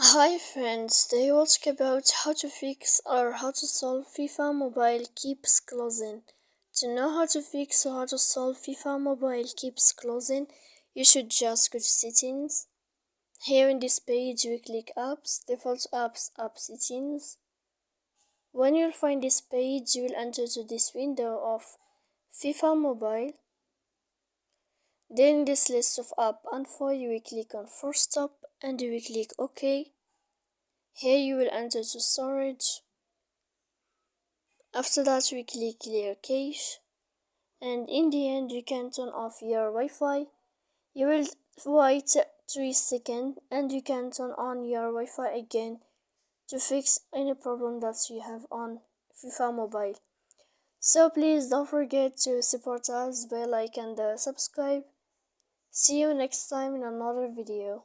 Hi friends, today we'll talk about how to fix or how to solve FIFA mobile keeps closing. To know how to fix or how to solve FIFA mobile keeps closing, you should just go to settings. Here in this page we click apps, default apps, app settings. When you'll find this page, you will enter to this window of FIFA mobile. Then in this list of app info, you will click on force stop and you will click OK. Here you will enter to storage. After that we click clear cache, and in the end you can turn off your Wi-Fi. You will wait 3 seconds and you can turn on your Wi-Fi again to fix any problem that you have on FIFA mobile. So please don't forget to support us by like and subscribe. See you next time in another video.